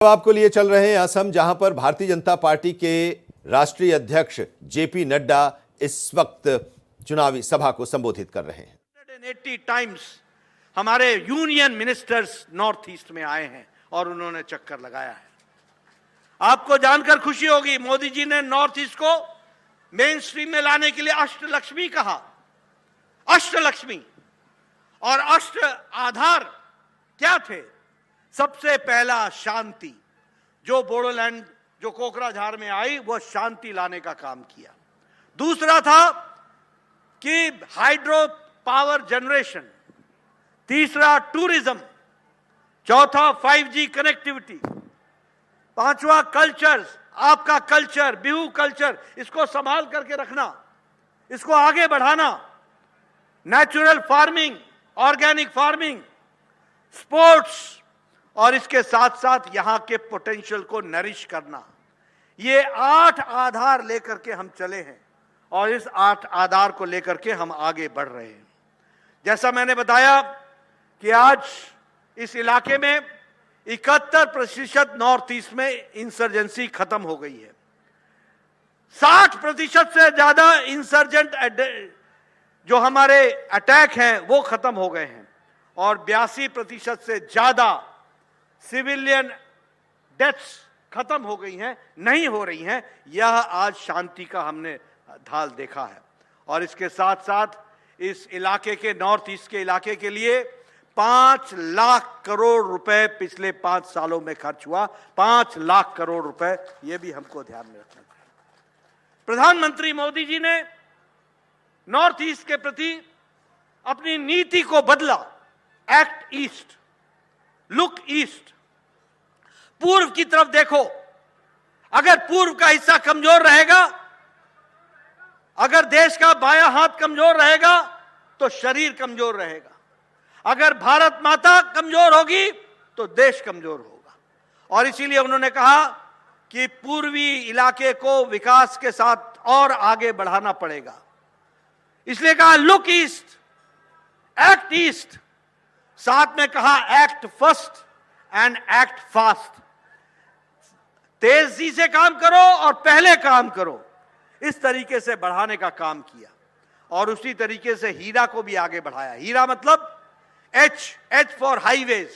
आपको लिए चल रहे हैं असम, जहां पर भारतीय जनता पार्टी के राष्ट्रीय अध्यक्ष जेपी नड्डा इस वक्त चुनावी सभा को संबोधित कर रहे हैं। 180 टाइम्स हमारे यूनियन मिनिस्टर्स नॉर्थ ईस्ट में आए हैं और उन्होंने चक्कर लगाया है। आपको जानकर खुशी होगी, मोदी जी ने नॉर्थ ईस्ट को मेन स्ट्रीम में लाने के लिए अष्टलक्ष्मी कहा। अष्टलक्ष्मी और अष्ट आधार क्या थे? सबसे पहला शांति, जो बोडोलैंड जो कोकराझार में आई वो शांति लाने का काम किया। दूसरा था कि हाइड्रो पावर जनरेशन, तीसरा टूरिज्म, चौथा 5G कनेक्टिविटी, पांचवा कल्चर, आपका कल्चर, बिहू कल्चर, इसको संभाल करके रखना, इसको आगे बढ़ाना, natural farming, organic farming, sports और इसके साथ साथ यहां के पोटेंशियल को नरिश करना। ये 8 आधार लेकर के हम चले हैं और इस 8 आधार को लेकर के हम आगे बढ़ रहे हैं। जैसा मैंने बताया कि आज इस इलाके में 71% नॉर्थ ईस्ट में इंसर्जेंसी खत्म हो गई है। 60% से ज्यादा इंसर्जेंट जो हमारे अटैक हैं वो खत्म हो गए हैं और 82% से ज्यादा सिविलियन डेथ्स खत्म हो गई हैं, नहीं हो रही हैं। यह आज शांति का हमने ढाल देखा है। और इसके साथ साथ इस इलाके के, नॉर्थ ईस्ट के इलाके के लिए 5 लाख करोड़ रुपए पिछले 5 सालों में खर्च हुआ। 5 लाख करोड़ रुपए, यह भी हमको ध्यान में रखना चाहिए। प्रधानमंत्री मोदी जी ने नॉर्थ ईस्ट के प्रति अपनी नीति को बदला। एक्ट ईस्ट, लुक ईस्ट, पूर्व की तरफ देखो। अगर पूर्व का हिस्सा कमजोर रहेगा, अगर देश का बायां हाथ कमजोर रहेगा तो शरीर कमजोर रहेगा। अगर भारत माता कमजोर होगी तो देश कमजोर होगा। और इसीलिए उन्होंने कहा कि पूर्वी इलाके को विकास के साथ और आगे बढ़ाना पड़ेगा। इसलिए कहा लुक ईस्ट, एक्ट ईस्ट, साथ में कहा act first and act fast. तेजी से काम करो और पहले काम करो, इस तरीके से बढ़ाने का काम किया। और उसी तरीके से हीरा को भी आगे बढ़ाया। हीरा मतलब एच फॉर हाईवेज।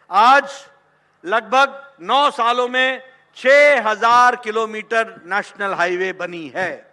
आज लगभग 9 सालों में 6000 किलोमीटर नेशनल हाईवे बनी है।